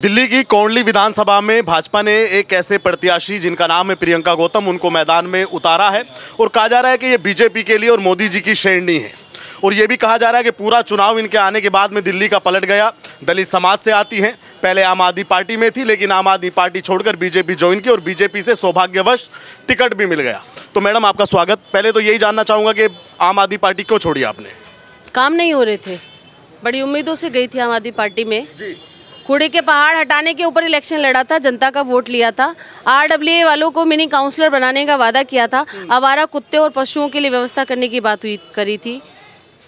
दिल्ली की कोंडली विधानसभा में भाजपा ने एक ऐसे प्रत्याशी जिनका नाम है प्रियंका गौतम, उनको मैदान में उतारा है और कहा जा रहा है कि ये बीजेपी के लिए और मोदी जी की शेरनी है। और ये भी कहा जा रहा है कि पूरा चुनाव इनके आने के बाद में दिल्ली का पलट गया। दलित समाज से आती हैं, पहले आम आदमी पार्टी में थी, लेकिन आम आदमी पार्टी छोड़कर बीजेपी ज्वाइन की और बीजेपी से सौभाग्यवश टिकट भी मिल गया। तो मैडम आपका स्वागत। पहले तो यही जानना चाहूँगा कि आम आदमी पार्टी क्यों छोड़ी आपने? काम नहीं हो रहे थे, बड़ी उम्मीदों से गई थी आम आदमी पार्टी में जी। कूड़े के पहाड़ हटाने के ऊपर इलेक्शन लड़ा था, जनता का वोट लिया था, RWA वालों को मिनी काउंसलर बनाने का वादा किया था, आवारा कुत्ते और पशुओं के लिए व्यवस्था करने की बात करी थी,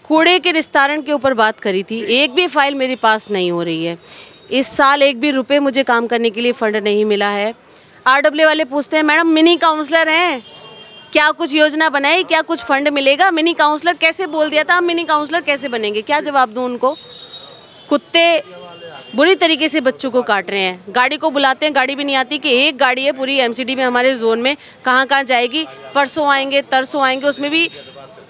कूड़े के निस्तारण के ऊपर बात करी थी। एक भी फाइल मेरे पास नहीं हो रही है। इस साल एक भी रुपए मुझे काम करने के लिए फंड नहीं मिला है। RWA वाले पूछते हैं मैडम मिनी काउंसलर हैं, क्या कुछ योजना बनाई, क्या कुछ फंड मिलेगा? मिनी काउंसलर कैसे बोल दिया था, हम मिनी काउंसलर कैसे बनेंगे? क्या जवाब दूं उनको? कुत्ते बुरी तरीके से बच्चों को काट रहे हैं, गाड़ी को बुलाते हैं, गाड़ी भी नहीं आती कि एक गाड़ी है पूरी MCD में, हमारे जोन में कहाँ कहाँ जाएगी, परसों आएंगे तरसों आएंगे, उसमें भी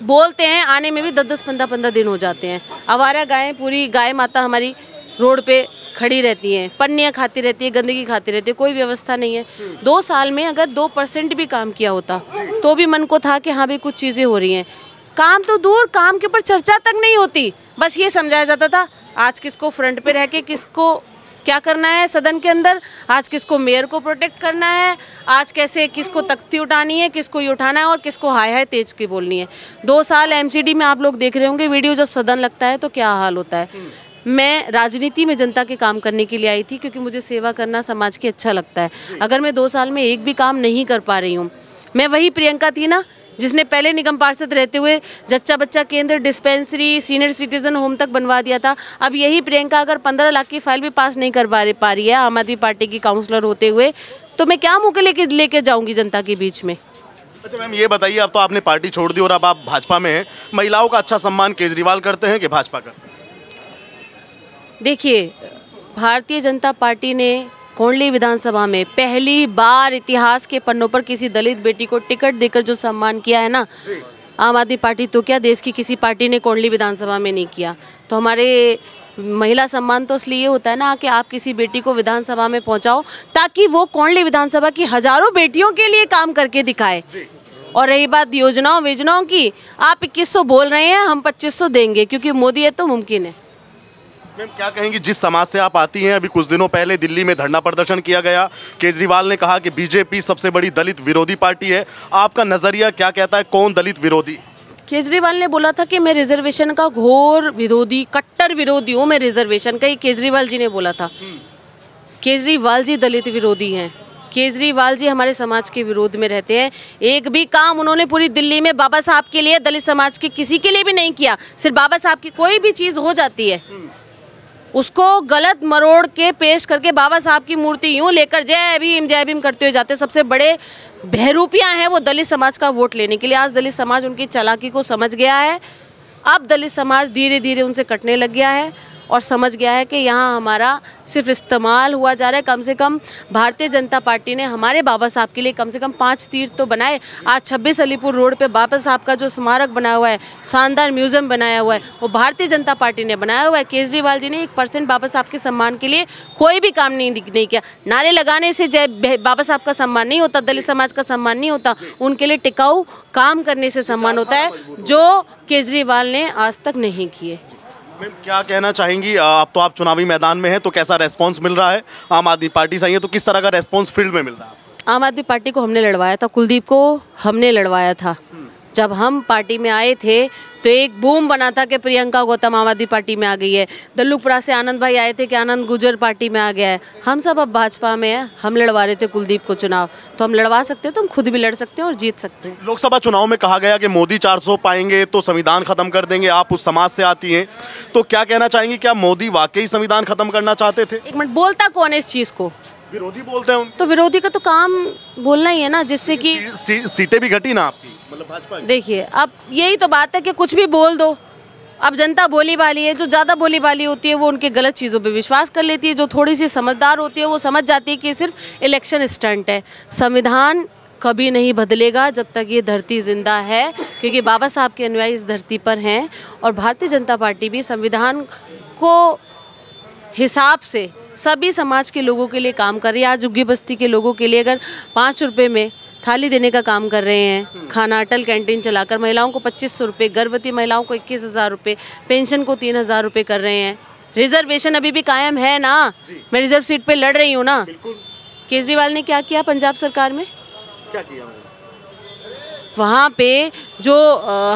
बोलते हैं आने में भी 10-10 15-15 दिन हो जाते हैं। आवारा गायें, पूरी गाय माता हमारी रोड पे खड़ी रहती हैं, पन्नियाँ खाती रहती है, गंदगी खाती रहती है, कोई व्यवस्था नहीं है। 2 साल में अगर 2% भी काम किया होता तो भी मन को था कि हाँ भाई कुछ चीज़ें हो रही हैं। काम तो दूर, काम के ऊपर चर्चा तक नहीं होती, बस ये समझाया जाता था आज किसको फ्रंट पे रह के किसको क्या करना है सदन के अंदर, आज किसको मेयर को प्रोटेक्ट करना है, आज कैसे किसको तख्ती उठानी है, किसको ये उठाना है और किसको हाय हाय तेज की बोलनी है। 2 साल MCD में आप लोग देख रहे होंगे वीडियो, जब सदन लगता है तो क्या हाल होता है। मैं राजनीति में जनता के काम करने के लिए आई थी क्योंकि मुझे सेवा करना समाज की अच्छा लगता है। अगर मैं 2 साल में एक भी काम नहीं कर पा रही हूँ, मैं वही प्रियंका थी ना जिसने पहले निगम पार्षद रहते हुए जच्चा बच्चा केंद्र, डिस्पेंसरी, सीनियर सिटीजन होम तक बनवा दिया था। अब यही प्रियंका अगर 15 लाख की फाइल भी पास नहीं कर पा रही है आम आदमी पार्टी की काउंसलर होते हुए, तो मैं क्या मुँह के लेके जाऊंगी जनता के बीच में? अच्छा मैम, ये बताइए, अब तो आपने पार्टी छोड़ दी और अब आप भाजपा में हैं, महिलाओं का अच्छा सम्मान केजरीवाल करते हैं कि भाजपा करते हैं? देखिए, भारतीय जनता पार्टी ने कोंडली विधानसभा में पहली बार इतिहास के पन्नों पर किसी दलित बेटी को टिकट देकर जो सम्मान किया है ना, आम आदमी पार्टी तो क्या देश की किसी पार्टी ने कोंडली विधानसभा में नहीं किया। तो हमारे महिला सम्मान तो इसलिए होता है ना कि आप किसी बेटी को विधानसभा में पहुंचाओ ताकि वो कोंडली विधानसभा की हजारों बेटियों के लिए काम करके दिखाए। और रही बात योजनाओं की, आप 2100 बोल रहे हैं, हम 2500 देंगे क्योंकि मोदी है तो मुमकिन है। मैम क्या कहेंगी, जिस समाज से आप आती हैं, अभी कुछ दिनों पहले दिल्ली में धरना प्रदर्शन किया गया, केजरीवाल ने कहा कि बीजेपी सबसे बड़ी दलित विरोधी पार्टी है, आपका नजरिया क्या कहता है, कौन दलित विरोधी? केजरीवाल ने बोला था कि मैं रिजर्वेशन का घोर विरोधी, कट्टर विरोधी हूँ, मैं रिजर्वेशन का ही केजरीवाल जी ने बोला था। केजरीवाल जी दलित विरोधी हैं, केजरीवाल जी हमारे समाज के विरोध में रहते हैं। एक भी काम उन्होंने पूरी दिल्ली में बाबा साहब के लिए, दलित समाज के किसी के लिए भी नहीं किया। सिर्फ बाबा साहब की कोई भी चीज़ हो जाती है उसको गलत मरोड़ के पेश करके बाबा साहब की मूर्ति यूं लेकर जय भीम करते हुए जाते। सबसे बड़े बहरूपियां हैं वो दलित समाज का वोट लेने के लिए। आज दलित समाज उनकी चालाकी को समझ गया है। अब दलित समाज धीरे धीरे उनसे कटने लग गया है और समझ गया है कि यहाँ हमारा सिर्फ इस्तेमाल हुआ जा रहा है। कम से कम भारतीय जनता पार्टी ने हमारे बाबा साहब के लिए कम से कम 5 तीर्थ तो बनाए। आज 26 अलीपुर रोड पे बाबा साहब का जो स्मारक बना हुआ है, शानदार म्यूजियम बनाया हुआ है, वो भारतीय जनता पार्टी ने बनाया हुआ है। केजरीवाल जी ने 1% बाबा साहब के सम्मान के लिए कोई भी काम नहीं किया। नारे लगाने से जय बाबा साहब का सम्मान नहीं होता, दलित समाज का सम्मान नहीं होता, उनके लिए टिकाऊ काम करने से सम्मान होता है, जो केजरीवाल ने आज तक नहीं किए। मैम क्या कहना चाहेंगी, अब तो आप चुनावी मैदान में हैं, तो कैसा रेस्पॉन्स मिल रहा है? आम आदमी पार्टी से आई है तो किस तरह का रेस्पॉन्स फील्ड में मिल रहा है? आम आदमी पार्टी को हमने लड़वाया था, कुलदीप को हमने लड़वाया था। जब हम पार्टी में आए थे तो एक बूम बना था कि प्रियंका गौतम आम आदमी पार्टी में आ गई है। दल्लुपुरा से आनंद भाई आए थे कि आनंद गुजर पार्टी में आ गया है। हम सब अब भाजपा में हैं, हम लड़वा रहे थे कुलदीप को चुनाव, तो हम लड़वा सकते हैं, तो हम खुद भी लड़ सकते हैं और जीत सकते हैं। लोकसभा चुनाव में कहा गया कि मोदी 400 पाएंगे तो संविधान खत्म कर देंगे, आप उस समाज से आती हैं, तो क्या कहना चाहेंगी, क्या मोदी वाकई संविधान खत्म करना चाहते थे? एक मिनट, बोलता कौन है इस चीज को? विरोधी बोलते हैं। तो विरोधी का तो काम बोलना ही है ना, जिससे कि सीटें भी घटी ना आपकी, मतलब भाजपा। देखिए, अब यही तो बात है कि कुछ भी बोल दो। अब जनता बोली वाली है, जो ज़्यादा बोली वाली होती है वो उनके गलत चीज़ों पे विश्वास कर लेती है, जो थोड़ी सी समझदार होती है वो समझ जाती है कि सिर्फ इलेक्शन स्टंट है। संविधान कभी नहीं बदलेगा जब तक ये धरती जिंदा है, क्योंकि बाबा साहब के अनुयायी इस धरती पर हैं और भारतीय जनता पार्टी भी संविधान को हिसाब से सभी समाज के लोगों के लिए काम कर रही है। आज झुग्गी बस्ती के लोगों के लिए अगर 5 रुपये में थाली देने का काम कर रहे हैं, खाना अटल कैंटीन चलाकर महिलाओं को 2500 रुपये, गर्भवती महिलाओं को 21,000 रुपये, पेंशन को 3,000 रुपये कर रहे हैं। रिजर्वेशन अभी भी कायम है ना, मैं रिजर्व सीट पे लड़ रही हूँ ना। केजरीवाल ने क्या किया पंजाब सरकार में? क्या किया? वहाँ पे जो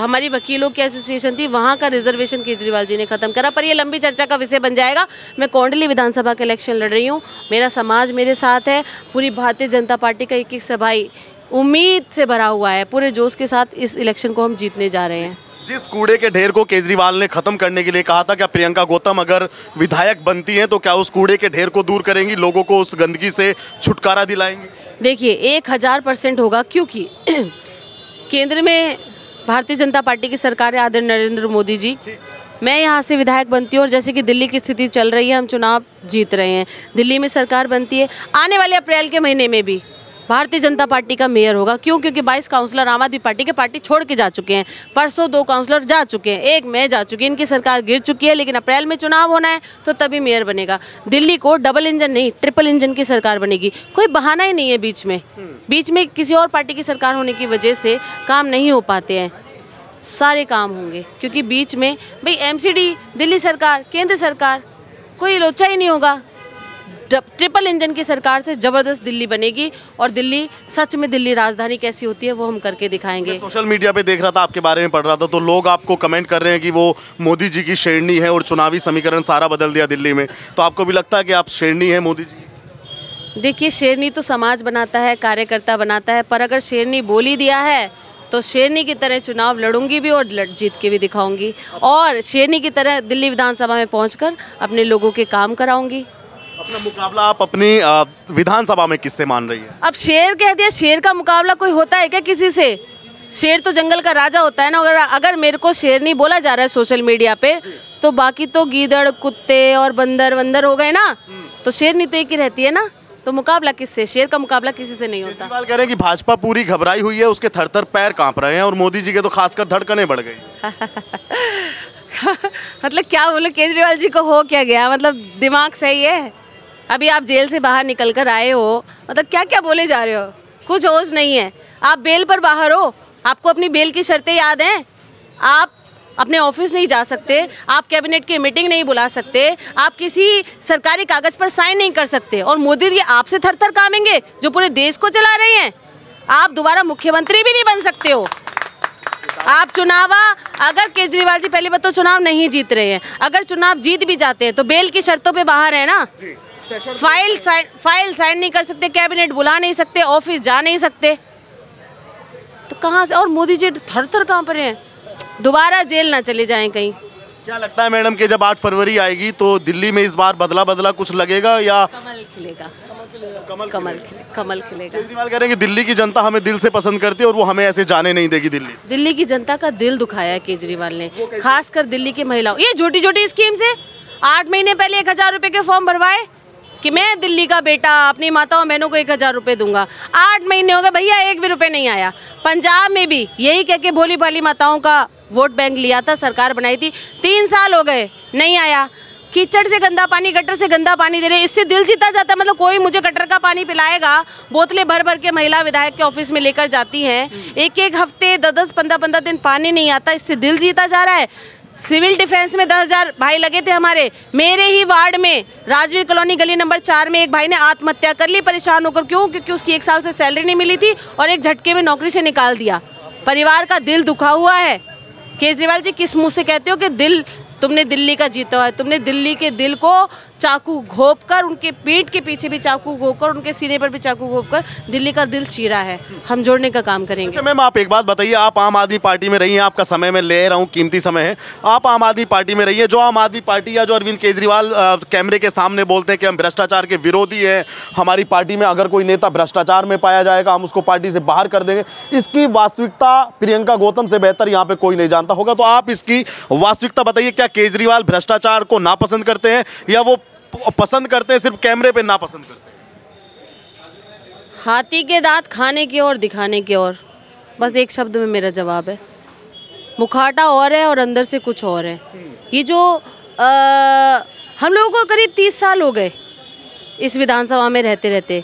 हमारी वकीलों की एसोसिएशन थी, वहाँ का रिजर्वेशन केजरीवाल जी ने ख़त्म करा। पर ये लंबी चर्चा का विषय बन जाएगा। मैं कोंडली विधानसभा के इलेक्शन लड़ रही हूँ, मेरा समाज मेरे साथ है, पूरी भारतीय जनता पार्टी का एक सभाई उम्मीद से भरा हुआ है। पूरे जोश के साथ इस इलेक्शन को हम जीतने जा रहे हैं। जिस कूड़े के ढेर को केजरीवाल ने खत्म करने के लिए कहा था, क्या प्रियंका गौतम अगर विधायक बनती हैं तो क्या उस कूड़े के ढेर को दूर करेंगी, लोगों को उस गंदगी से छुटकारा दिलाएंगी? देखिए 1000% होगा, क्योंकि केंद्र में भारतीय जनता पार्टी की सरकार है, आदरणीय नरेंद्र मोदी जी। मैं यहाँ से विधायक बनती हूँ और जैसे कि दिल्ली की स्थिति चल रही है, हम चुनाव जीत रहे हैं, दिल्ली में सरकार बनती है, आने वाले अप्रैल के महीने में भी भारतीय जनता पार्टी का मेयर होगा। क्यों? क्योंकि 22 काउंसलर आम आदमी पार्टी के पार्टी छोड़ के जा चुके हैं। परसों 2 काउंसलर जा चुके हैं, 1 मैं जा चुकी है। इनकी सरकार गिर चुकी है, लेकिन अप्रैल में चुनाव होना है तो तभी मेयर बनेगा। दिल्ली को डबल इंजन नहीं, ट्रिपल इंजन की सरकार बनेगी। कोई बहाना ही नहीं है बीच में किसी और पार्टी की सरकार होने की वजह से काम नहीं हो पाते हैं। सारे काम होंगे, क्योंकि बीच में भाई एमसीडी, दिल्ली सरकार, केंद्र सरकार, कोई लोचा ही नहीं होगा। ट्रिपल इंजन की सरकार से जबरदस्त दिल्ली बनेगी और दिल्ली, सच में दिल्ली राजधानी कैसी होती है वो हम करके दिखाएंगे। सोशल मीडिया पे देख रहा था, आपके बारे में पढ़ रहा था, तो लोग आपको कमेंट कर रहे हैं कि वो मोदी जी की शेरनी है और चुनावी समीकरण सारा बदल दिया दिल्ली में। तो आपको भी लगता है कि आप शेरनी है मोदी जी? देखिए, शेरनी तो समाज बनाता है, कार्यकर्ता बनाता है, पर अगर शेरनी बोल ही दिया है तो शेरनी की तरह चुनाव लड़ूंगी भी और जीत के भी दिखाऊंगी, और शेरनी की तरह दिल्ली विधानसभा में पहुंचकर अपने लोगों के काम कराऊंगी। अपना मुकाबला आप अपनी विधानसभा में किससे मान रही है? अब शेर कह दिया, शेर का मुकाबला कोई होता है क्या किसी से? शेर तो जंगल का राजा होता है ना। अगर मेरे को शेरनी बोला जा रहा है सोशल मीडिया पे, तो बाकी तो गीदड़, कुत्ते और बंदर वंदर हो गए ना। तो शेरनी तो एक ही रहती है ना, तो मुकाबला किससे? शेर का मुकाबला किसी से नहीं होता। केजरीवाल कह रहे हैं कि भाजपा पूरी घबराई हुई है, उसके थर-थर पैर कांप रहे हैं और मोदी जी के तो खासकर धड़कनें बढ़ गई। मतलब क्या बोलो, केजरीवाल जी को हो क्या गया? मतलब दिमाग सही है? अभी आप जेल से बाहर निकल कर आए हो, मतलब क्या क्या बोले जा रहे हो? कुछ होश नहीं है। आप बेल पर बाहर हो, आपको अपनी बेल की शर्तें याद हैं? आप अपने ऑफिस नहीं जा सकते, आप कैबिनेट की मीटिंग नहीं बुला सकते, आप किसी सरकारी कागज पर साइन नहीं कर सकते, और मोदी जी आपसे थर थर कांपेंगे जो पूरे देश को चला रहे हैं। आप दोबारा मुख्यमंत्री भी नहीं बन सकते हो। आप अगर केजरीवाल जी पहली बात तो चुनाव नहीं जीत रहे हैं, अगर चुनाव जीत भी जाते हैं तो बेल की शर्तों पे बाहर है ना। फाइल साइन नहीं कर सकते, कैबिनेट बुला नहीं सकते, ऑफिस जा नहीं सकते, तो कहाँ से? और मोदी जी थर थर कांप रहे हैं, दोबारा जेल ना चले जाएं कहीं। क्या लगता है मैडम कि जब 8 फरवरी आएगी तो दिल्ली में इस बार बदला कुछ लगेगा या कमल खिलेगा? कमल खिलेगा। केजरीवाल कह रहे हैं कि दिल्ली की जनता हमें दिल से पसंद करती है और वो हमें ऐसे जाने नहीं देगी दिल्ली से। दिल्ली की जनता का दिल दुखाया है केजरीवाल ने, खासकर दिल्ली की महिलाओं। ये छोटी छोटी स्कीम से 8 महीने पहले 1000 रुपए के फॉर्म भरवाए कि मैं दिल्ली का बेटा अपनी माताओं बहनों को 1000 रुपए दूंगा। 8 महीने हो गए भैया, 1 भी रुपए नहीं आया। पंजाब में भी यही कह के भोली भाली माताओं का वोट बैंक लिया था, सरकार बनाई थी, 3 साल हो गए नहीं आया। कीचड़ से गंदा पानी, गटर से गंदा पानी दे रहे, इससे दिल जीता जाता है। मतलब कोई मुझे गटर का पानी पिलाएगा, बोतलें भर भर के महिला विधायक के ऑफिस में लेकर जाती हैं, एक हफ्ते 10 15 दिन पानी नहीं आता, इससे दिल जीता जा रहा है। सिविल डिफेंस में 10,000 भाई लगे थे हमारे। मेरे ही वार्ड में राजवीर कॉलोनी गली नंबर 4 में एक भाई ने आत्महत्या कर ली, परेशान होकर। क्यों? क्योंकि उसकी 1 साल से सैलरी नहीं मिली थी और एक झटके में नौकरी से निकाल दिया। परिवार का दिल दुखा हुआ है। केजरीवाल जी किस मुंह से कहते हो कि दिल तुमने दिल्ली का जीता है? तुमने दिल्ली के दिल को चाकू घोंपकर, उनके पीठ के पीछे भी चाकू घोंपकर, उनके सीने पर भी चाकू घोंपकर दिल्ली का दिल चीरा है। हम जोड़ने का काम करेंगे। अच्छा मैम, आप एक बात बताइए, आप आम आदमी पार्टी में रही हैं, आपका समय मैं ले रहा हूँ, कीमती समय है। आप आम आदमी पार्टी में रही है, जो आम आदमी पार्टी या जो अरविंद केजरीवाल कैमरे के सामने बोलते हैं कि हम भ्रष्टाचार के विरोधी हैं, हमारी पार्टी में अगर कोई नेता भ्रष्टाचार में पाया जाएगा हम उसको पार्टी से बाहर कर देंगे, इसकी वास्तविकता प्रियंका गौतम से बेहतर यहाँ पे कोई नहीं जानता होगा। तो आप इसकी वास्तविकता बताइए, क्या केजरीवाल भ्रष्टाचार को नापसंद करते हैं या वो पसंद करते हैं, सिर्फ कैमरे पे नापसंद करते हैं? हाथी के दांत खाने की और दिखाने की और, बस एक शब्द में मेरा जवाब है, मुखाटा और है और अंदर से कुछ और है। ये जो हम लोगों को करीब 30 साल हो गए इस विधानसभा में रहते रहते।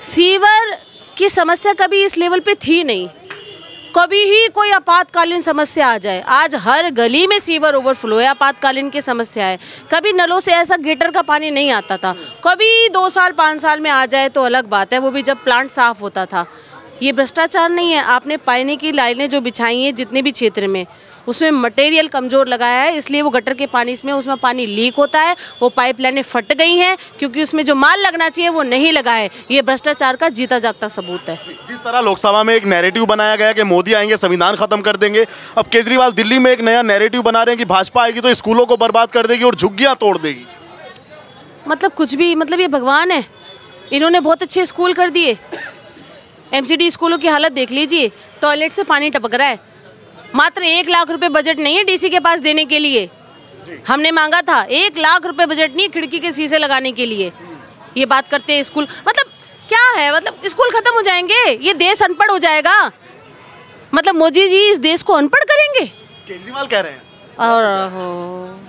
सीवर की समस्या कभी इस लेवल पे थी नहीं, कभी ही कोई आपातकालीन समस्या आ जाए। आज हर गली में सीवर ओवरफ्लो है, आपातकालीन की समस्या है। कभी नलों से ऐसा गेटर का पानी नहीं आता था, कभी 2 साल 5 साल में आ जाए तो अलग बात है, वो भी जब प्लांट साफ होता था। ये भ्रष्टाचार नहीं है। आपने पानी की लाइनें जो बिछाई हैं जितने भी क्षेत्र में, उसमें मटेरियल कमज़ोर लगाया है, इसलिए वो गटर के पानी उसमें पानी लीक होता है। वो पाइपलाइनें फट गई हैं क्योंकि उसमें जो माल लगना चाहिए वो नहीं लगा है। ये भ्रष्टाचार का जीता जागता सबूत है। जिस तरह लोकसभा में एक नैरेटिव बनाया गया कि मोदी आएंगे संविधान खत्म कर देंगे, अब केजरीवाल दिल्ली में एक नया नैरेटिव बना रहे हैं कि भाजपा आएगी तो स्कूलों को बर्बाद कर देगी और झुग्गियां तोड़ देगी। मतलब कुछ भी, मतलब ये भगवान है। इन्होंने बहुत अच्छे स्कूल कर दिए। MCD स्कूलों की हालत देख लीजिए, टॉयलेट से पानी टपक रहा है। मात्र 1 लाख रुपए बजट नहीं है DC के पास देने के लिए। हमने मांगा था 1 लाख रुपए बजट नहीं, खिड़की के शीशे लगाने के लिए। ये बात करते हैं स्कूल, मतलब क्या है, मतलब स्कूल खत्म हो जाएंगे, ये देश अनपढ़ हो जाएगा। मतलब मोदी जी इस देश को अनपढ़ करेंगे, केजरीवाल कह रहे हैं। और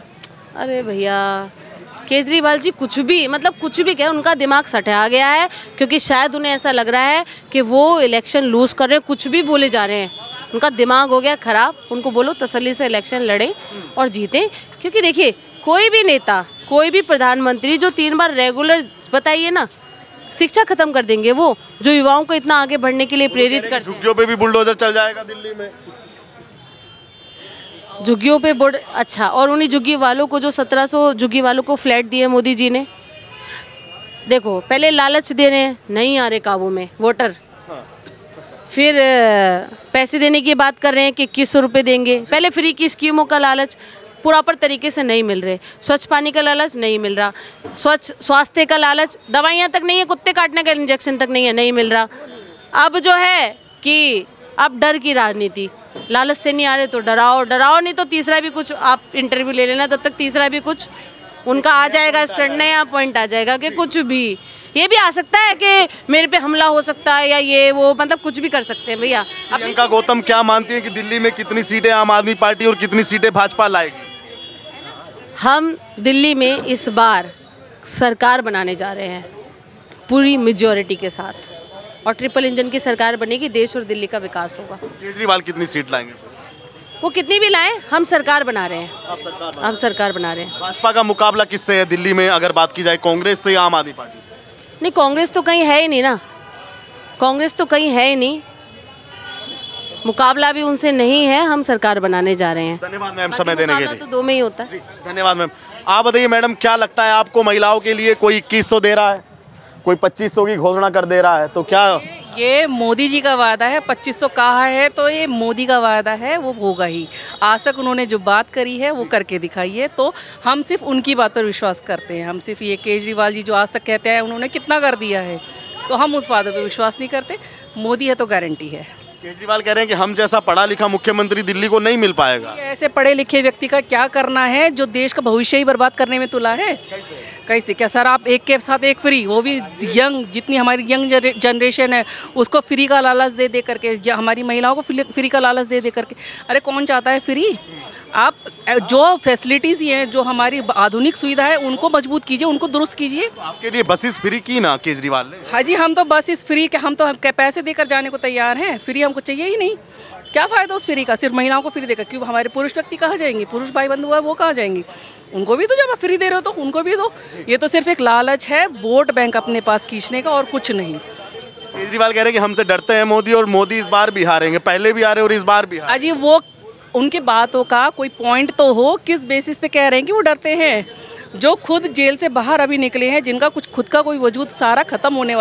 अरे भैया केजरीवाल जी कुछ भी, मतलब कुछ भी कहे, उनका दिमाग सटा गया है। क्योंकि शायद उन्हें ऐसा लग रहा है कि वो इलेक्शन लूज कर रहे हैं, कुछ भी बोले जा रहे हैं। उनका दिमाग हो गया खराब। उनको बोलो तसल्ली से इलेक्शन लड़ें और जीतें। क्योंकि देखिए कोई भी नेता, कोई भी प्रधानमंत्री जो 3 बार रेगुलर, बताइए ना, शिक्षा खत्म कर देंगे वो, जो युवाओं को इतना आगे बढ़ने के लिए प्रेरित कर। झुग्गियों पे भी बुलडोजर चल जाएगा दिल्ली में। झुग्गियों पे बोर्ड, अच्छा, और उन्हीं झुग्गी वालों को, जो 1700 झुग्गी वालों को फ्लैट दिए मोदी जी ने, देखो पहले लालच दे रहे हैं, नहीं आ रहे काबू में वोटर। फिर पैसे देने की बात कर रहे हैं कि 2100 रुपये देंगे। पहले फ्री की स्कीमों का लालच प्रॉपर तरीके से नहीं मिल रहे। स्वच्छ पानी का लालच नहीं मिल रहा। स्वच्छ स्वास्थ्य का लालच, दवाइयाँ तक नहीं है, कुत्ते काटने का इंजेक्शन तक नहीं है, नहीं मिल रहा। अब जो है कि अब डर की राजनीति, लालच से नहीं आ रहे तो डराओ, डराओ नहीं तो तीसरा भी कुछ आप इंटरव्यू ले लेना, तब तक तीसरा भी कुछ उनका आ जाएगा, स्टैंड नया पॉइंट आ जाएगा कि कुछ भी, ये भी आ सकता है कि मेरे पे हमला हो सकता है या ये वो, मतलब कुछ भी कर सकते हैं भैया। प्रियंका गौतम क्या मानती है कि दिल्ली में कितनी सीटें आम आदमी पार्टी और कितनी सीटें भाजपा लाएगी? हम दिल्ली में इस बार सरकार बनाने जा रहे हैं पूरी मेजॉरिटी के साथ, और ट्रिपल इंजन की सरकार बनेगी, देश और दिल्ली का विकास होगा। केजरीवाल कितनी सीट लाएंगे? वो कितनी भी लाएं, हम सरकार बना रहे हैं। हम सरकार बना रहे हैं। भाजपा का मुकाबला किससे है दिल्ली में, अगर बात की जाए, कांग्रेस से या आम आदमी पार्टी से? नहीं, कांग्रेस तो कहीं है ही नहीं ना, कांग्रेस तो कहीं है ही नहीं, मुकाबला भी उनसे नहीं है। हम सरकार बनाने जा रहे हैं। धन्यवाद मैम समय देने के लिए। तो 2 में ही होता है। धन्यवाद मैम। आप बताइए मैडम, क्या लगता है आपको, महिलाओं के लिए कोई 2100 दे रहा है, कोई 2500 की घोषणा कर दे रहा है, तो क्या ये मोदी जी का वादा है? 2500 कहा है तो ये मोदी का वादा है, वो होगा ही। आज तक उन्होंने जो बात करी है वो करके दिखाई है, तो हम सिर्फ उनकी बात पर विश्वास करते हैं। हम सिर्फ ये केजरीवाल जी जो आज तक कहते हैं उन्होंने कितना कर दिया है, तो हम उस वादे पर विश्वास नहीं करते। मोदी है तो गारंटी है। केजरीवाल कह रहे हैं कि हम जैसा पढ़ा लिखा मुख्यमंत्री दिल्ली को नहीं मिल पाएगा। ऐसे पढ़े लिखे व्यक्ति का क्या करना है जो देश का भविष्य ही बर्बाद करने में तुला है? कैसे? क्या सर, आप एक के साथ एक फ्री, वो भी यंग, जितनी हमारी यंग जनरेशन है उसको फ्री का लालच दे करके, या हमारी महिलाओं को फ्री का लालच दे करके। अरे कौन चाहता है फ्री? आप जो फैसिलिटीज़ हैं, जो हमारी आधुनिक सुविधा है, उनको मजबूत कीजिए, उनको दुरुस्त कीजिए। आपके लिए बसेस फ्री की ना केजरीवाल ने? हाँ जी, हम तो बसेस फ्री के, हम तो पैसे देकर जाने को तैयार हैं। फ्री हमको चाहिए ही नहीं। क्या फ़ायदा उस फ्री का? सिर्फ महिलाओं को फ्री देकर, क्यों हमारे पुरुष व्यक्ति कहाँ जाएंगे? पुरुष भाई बंधु है वो कहाँ जाएंगे? उनको भी तो, जब आप फ्री दे रहे हो तो उनको भी दो। ये तो सिर्फ एक लालच है, वोट बैंक अपने पास खींचने का, और कुछ नहीं। केजरीवाल कह रहे हैं कि हमसे डरते हैं मोदी, और मोदी इस बार भी हारेंगे, पहले भी हारे और इस बार भी हारे। अजी वो उनके बातों का कोई पॉइंट तो हो, किस बेसिस पे कह रहे हैं कि वो डरते हैं? जो खुद जेल से बाहर अभी निकले हैं, जिनका कुछ खुद का कोई वजूद सारा खत्म होने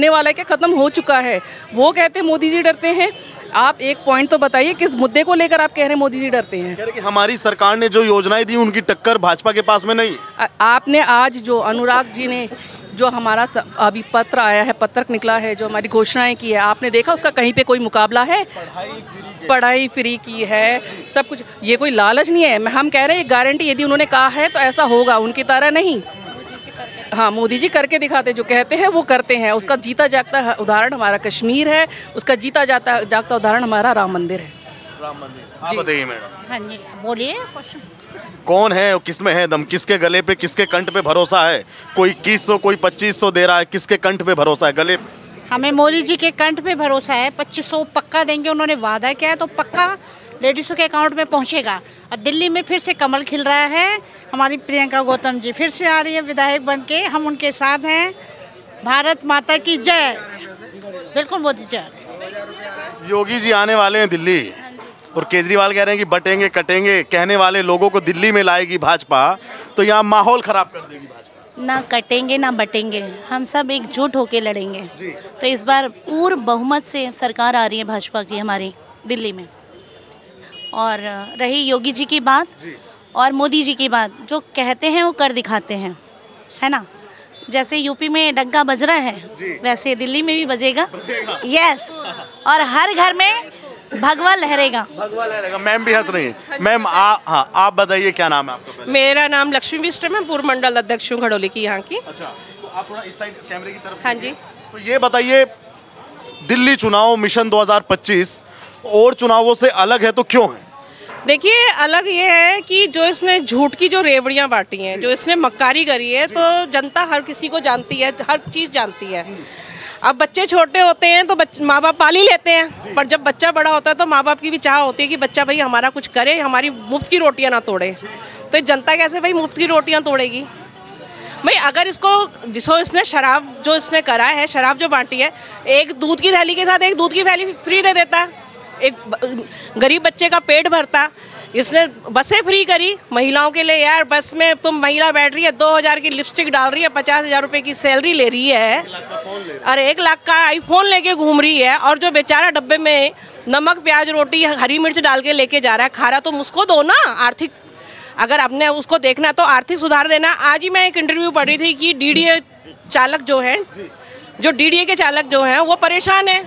वाला है, क्या खत्म हो चुका है, वो कहते हैं मोदी जी डरते हैं। आप एक पॉइंट तो बताइए, किस मुद्दे को लेकर आप कह रहे हैं मोदी जी डरते हैं? कह रहे कि हमारी सरकार ने जो योजनाएं दी उनकी टक्कर भाजपा के पास में नहीं। आपने आज जो अनुराग जी ने जो हमारा अभी पत्र आया है, पत्रक निकला है, जो हमारी घोषणाएं की है, आपने देखा उसका कहीं पे कोई मुकाबला है? पढ़ाई फ्री की है, सब कुछ। ये कोई लालच नहीं है। हम कह रहे हैं गारंटी, यदि उन्होंने कहा है तो ऐसा होगा, उनकी तरह नहीं। हाँ, मोदी जी करके दिखाते, जो कहते हैं वो करते हैं। उसका जीता जागता उदाहरण हमारा कश्मीर है, उसका जीता जागता उदाहरण हमारा राम मंदिर है। राम मंदिर। आप बताइए मैडम। हाँ जी, बोलिए क्वेश्चन। कौन है और किसमें है दम, किसके गले पे किसके कंठ पे भरोसा है? कोई 2100 कोई 2500 दे रहा है, किसके कंठ पे भरोसा है? गले पे? हमें मोदी जी के कंठ पे भरोसा है। 2500 पक्का देंगे, उन्होंने वादा किया है तो पक्का लेडीज़ों के अकाउंट में पहुंचेगा। और दिल्ली में फिर से कमल खिल रहा है। हमारी प्रियंका गौतम जी फिर से आ रही है विधायक बन के, हम उनके साथ हैं। भारत माता की जय। बिल्कुल मोदी जी। योगी जी आने वाले हैं दिल्ली और केजरीवाल कह रहे हैं कि बटेंगे कटेंगे कहने वाले लोगों को दिल्ली में लाएगी भाजपा, तो यहाँ माहौल खराब कर देगी भाजपा। ना कटेंगे ना बटेंगे, हम सब एकजुट होकर लड़ेंगे। तो इस बार पूर्ण बहुमत से सरकार आ रही है भाजपा की हमारी दिल्ली में। और रही योगी जी की बात और मोदी जी की बात, जो कहते हैं वो कर दिखाते हैं, है ना। जैसे यूपी में डंका बज रहा है वैसे दिल्ली में भी बजेगा। यस, और हर घर में भगवा लहरेगा। भगवा लहरेगा। मैम भी हंस रही हैं। मैम हाँ, आप बताइए क्या नाम है आपका? मेरा नाम लक्ष्मी बिष्ट है, मैं पूर्व मंडल अध्यक्ष हूँ घड़ोली की यहाँ की। अच्छा, तो आप थोड़ा इस साइड कैमरे की तरफ। हाँ जी। तो ये बताइए, दिल्ली चुनाव मिशन 2025 और चुनावों से अलग है तो क्यों है? देखिए, अलग ये है कि जो इसने झूठ की जो रेवड़ियाँ बांटी हैं, जो इसने मक्कारी करी है, तो जनता हर किसी को जानती है, हर चीज़ जानती है। अब बच्चे छोटे होते हैं तो माँ बाप पाल ही लेते हैं, पर जब बच्चा बड़ा होता है तो माँ बाप की भी चाह होती है कि बच्चा भाई हमारा कुछ करे, हमारी मुफ्त की रोटियां ना तोड़े। तो जनता कैसे भाई मुफ्त की रोटियां तोड़ेगी भाई? अगर जिसको इसने शराब जो इसने करा है, शराब जो बांटी है, एक दूध की थैली के साथ एक दूध की थैली फ्री दे देता, एक गरीब बच्चे का पेट भरता। इसने बसें फ्री करी महिलाओं के लिए। यार, बस में तुम महिला बैठ रही है, 2000 की लिपस्टिक डाल रही है, 50,000 रुपए की सैलरी ले रही है, अरे 1 लाख का आईफोन लेके घूम रही है, और जो बेचारा डब्बे में नमक प्याज रोटी हरी मिर्च डाल के लेके जा रहा है, खा रहा, तो उसको दो ना। आर्थिक, अगर आपने उसको देखना तो आर्थिक सुधार देना। आज ही मैं एक इंटरव्यू पढ़ रही थी कि डीडीए चालक जो है, जो डीडीए के चालक जो हैं वो परेशान है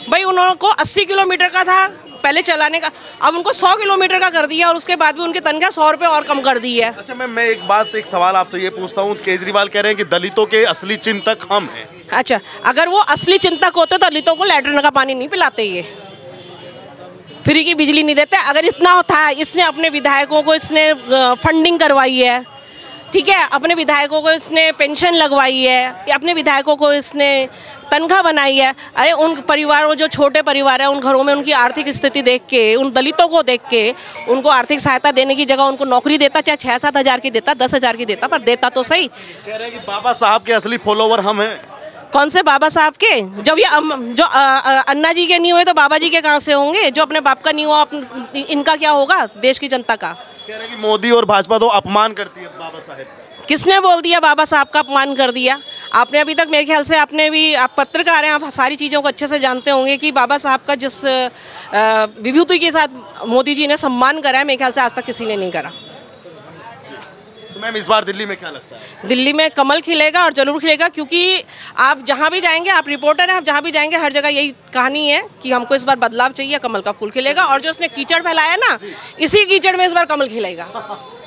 भाई। उनको 80 किलोमीटर का था पहले चलाने का, अब उनको 100 किलोमीटर का कर दिया, और उसके बाद भी उनकी तनख्वाह 100 रुपये और कम कर दी है। अच्छा मैम, मैं एक सवाल आपसे ये पूछता हूँ। केजरीवाल कह रहे हैं कि दलितों के असली चिंतक हम हैं। अच्छा, अगर वो असली चिंतक होते तो दलितों को लैट्रिन का पानी नहीं पिलाते, ये फ्री की बिजली नहीं देते। अगर इतना था, इसने अपने विधायकों को इसने फंडिंग करवाई है, ठीक है, अपने विधायकों को इसने पेंशन लगवाई है, अपने विधायकों को इसने तनख्वाह बनाई है। अरे उन परिवारों, जो छोटे परिवार है, उन घरों में उनकी आर्थिक स्थिति देख के, उन दलितों को देख के उनको आर्थिक सहायता देने की जगह उनको नौकरी देता, चाहे 6-7 हज़ार की देता, 10 हज़ार की देता, पर देता तो सही। कह रहे हैं कि बाबा साहब के असली फॉलोवर हम हैं। कौन से बाबा साहब के? जब ये जो अन्ना जी के नहीं हुए तो बाबा जी के कहाँ से होंगे? जो अपने बाप का नहीं हुआ, इनका क्या होगा देश की जनता का? कह रहे हैं कि मोदी और भाजपा तो अपमान करती है बाबा साहब का। किसने बोल दिया बाबा साहब का अपमान कर दिया? आपने अभी तक, मेरे ख्याल से आपने भी, आप पत्रकार हैं, आप सारी चीज़ों को अच्छे से जानते होंगे कि बाबा साहब का जिस विभूति के साथ मोदी जी ने सम्मान करा है, मेरे ख्याल से आज तक किसी ने नहीं करा। तो मैम, इस बार दिल्ली में क्या लगता है? दिल्ली में कमल खिलेगा, और जरूर खिलेगा, क्योंकि आप जहाँ भी जाएंगे, आप रिपोर्टर हैं, आप जहाँ भी जाएंगे हर जगह यही कहानी है कि हमको इस बार बदलाव चाहिए, कमल का फूल खिलेगा। और जो उसने कीचड़ फैलाया ना, इसी कीचड़ में इस बार कमल खिलेगा।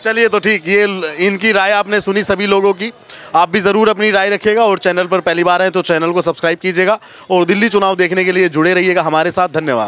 चलिए, तो ठीक, ये इनकी राय आपने सुनी सभी लोगों की। आप भी ज़रूर अपनी राय रखिएगा, और चैनल पर पहली बार हैं तो चैनल को सब्सक्राइब कीजिएगा, और दिल्ली चुनाव देखने के लिए जुड़े रहिएगा हमारे साथ। धन्यवाद।